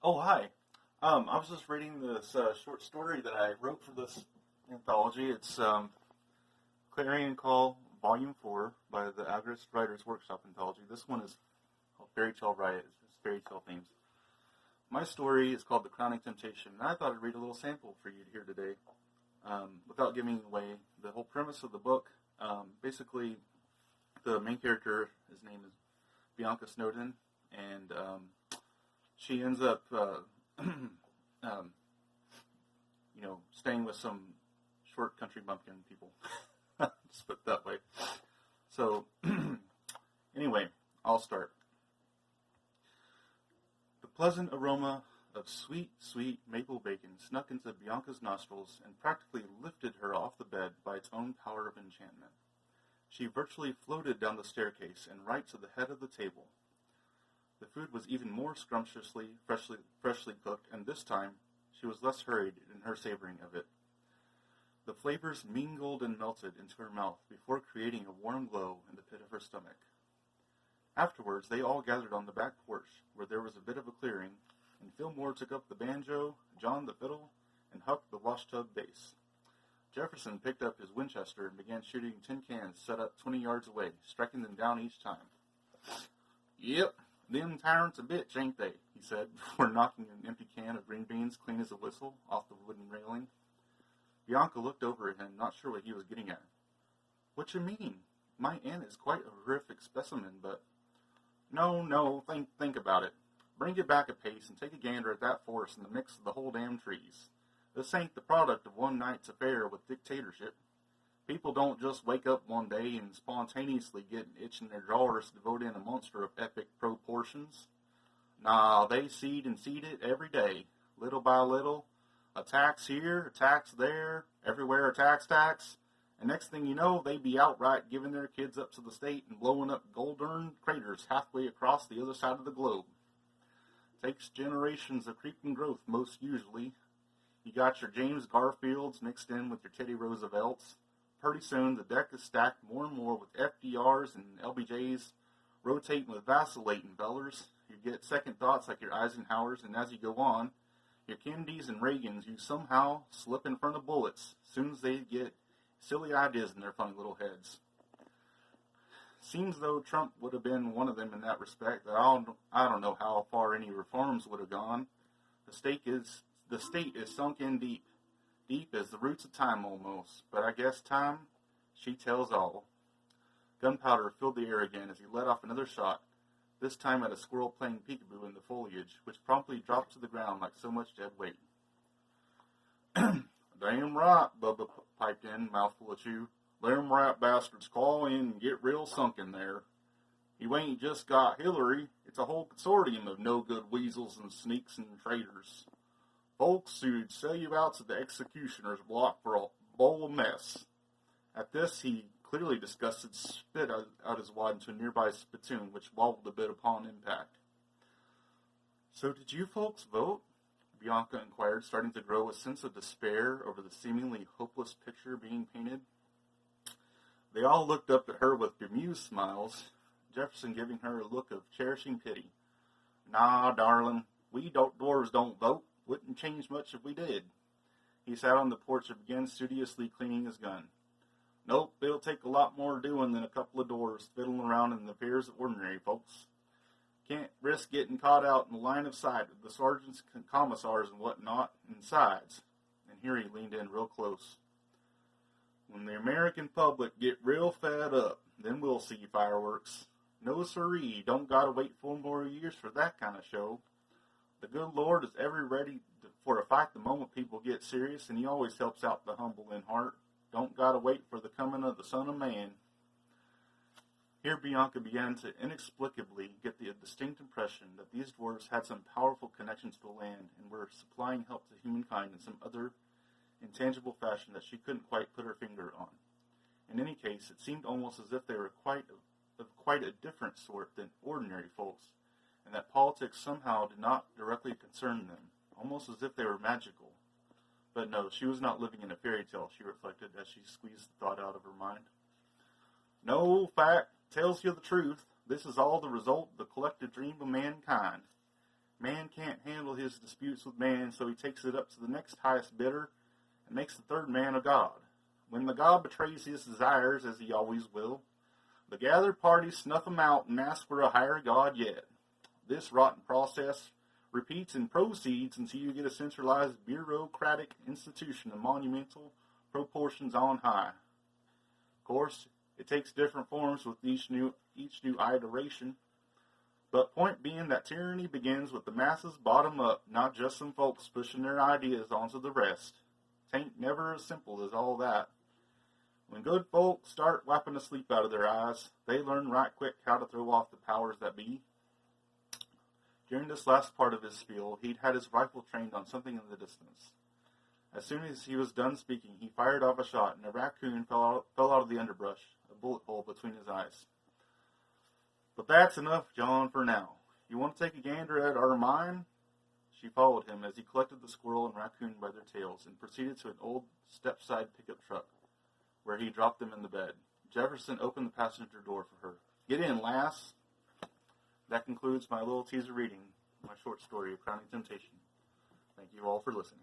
Oh, hi. I was just reading this short story that I wrote for this anthology. It's Clarion Call, Volume 4 by the Agorist Writers Workshop anthology. This one is called Fairytale Riot. It's fairy tale themes. My story is called The Crowning Temptation, and I thought I'd read a little sample for you to hear today without giving away the whole premise of the book. Basically, the main character, his name is Bianca Snowden, and she ends up, staying with some short country bumpkin people. Just put it that way. So, anyway, I'll start. The pleasant aroma of sweet, sweet maple bacon snuck into Bianca's nostrils and practically lifted her off the bed by its own power of enchantment. She virtually floated down the staircase and right to the head of the table. The food was even more scrumptiously, freshly cooked, and this time she was less hurried in her savoring of it. The flavors mingled and melted into her mouth before creating a warm glow in the pit of her stomach. Afterwards, they all gathered on the back porch, where there was a bit of a clearing, and Fillmore took up the banjo, John the fiddle, and Huck the washtub bass. Jefferson picked up his Winchester and began shooting tin cans set up 20 yards away, striking them down each time. "Yep, them tyrants a bitch, ain't they?" he said, before knocking an empty can of green beans clean as a whistle off the wooden railing. Bianca looked over at him, not sure what he was getting at. "What you mean? My aunt is quite a horrific specimen, but—" No, think about it. Bring it back a pace and take a gander at that forest in the mix of the whole damn trees. This ain't the product of one night's affair with dictatorship. People don't just wake up one day and spontaneously get an itch in their drawers to vote in a monster of epic proportions. Nah, they seed and seed it every day, little by little. A tax here, a tax there, everywhere a tax, and next thing you know, they be outright giving their kids up to the state and blowing up gold-earned craters halfway across the other side of the globe. Takes generations of creeping growth, most usually. You got your James Garfields mixed in with your Teddy Roosevelts. Pretty soon, the deck is stacked more and more with FDRs and LBJs, rotating with vacillating fellers. You get second thoughts like your Eisenhowers, and as you go on, your Kennedys and Reagans, you somehow slip in front of bullets as soon as they get silly ideas in their funny little heads. Seems though Trump would have been one of them in that respect. I don't know how far any reforms would have gone. The state is sunk in deep as the roots of time almost. But I guess time, she tells all. Gunpowder filled the air again as he let off another shot, this time at a squirrel playing peekaboo in the foliage, which promptly dropped to the ground like so much dead weight. "Damn right," Bubba piped in, mouthful of chew. "Them rat bastards claw in and get real sunk in there. You ain't just got Hillary, it's a whole consortium of no-good weasels and sneaks and traitors. Folks who'd sell you out to the executioner's block for a bowl of mess." At this, he, clearly disgusted, spit out his wad into a nearby spittoon, which wobbled a bit upon impact. "So did you folks vote?" Bianca inquired, starting to grow a sense of despair over the seemingly hopeless picture being painted. They all looked up at her with bemused smiles, Jefferson giving her a look of cherishing pity. "Nah, darling, we dwarves don't vote. Wouldn't change much if we did." He sat on the porch and began studiously cleaning his gun. "Nope, it'll take a lot more doing than a couple of dwarves fiddling around in the affairs of ordinary folks. Can't risk getting caught out in the line of sight of the sergeants and commissars and whatnot, and besides," and here he leaned in real close, "when the American public get real fed up, then we'll see fireworks. No siree, don't gotta wait 4 more years for that kind of show. The good Lord is ever ready for a fight the moment people get serious, and he always helps out the humble in heart. Don't gotta wait for the coming of the Son of Man." Here Bianca began to inexplicably get the distinct impression that these dwarves had some powerful connections to the land and were supplying help to humankind in some other intangible fashion that she couldn't quite put her finger on. In any case, it seemed almost as if they were of quite a different sort than ordinary folks, and that politics somehow did not directly concern them, almost as if they were magical. But no, she was not living in a fairy tale, she reflected as she squeezed the thought out of her mind. "No, fact tells you the truth. This is all the result of the collective dream of mankind. Man can't handle his disputes with man, so he takes it up to the next highest bidder and makes the third man a god. When the god betrays his desires, as he always will, the gathered parties snuff him out and ask for a higher god yet. This rotten process repeats and proceeds until you get a centralized bureaucratic institution of monumental proportions on high. Of course, it takes different forms with each new iteration, but point being that tyranny begins with the masses bottom up, not just some folks pushing their ideas onto the rest. Tain't never as simple as all that. When good folk start wiping the sleep out of their eyes, they learn right quick how to throw off the powers that be. During this last part of his spiel, he'd had his rifle trained on something in the distance. As soon as he was done speaking, he fired off a shot, and a raccoon fell out of the underbrush, a bullet hole between his eyes. But that's enough, John, for now. You want to take a gander at our mine? She followed him as he collected the squirrel and raccoon by their tails and proceeded to an old step-side pickup truck, where he dropped them in the bed. Jefferson opened the passenger door for her. Get in, lass. That concludes my little teaser reading, my short story of Crowning Temptation. Thank you all for listening.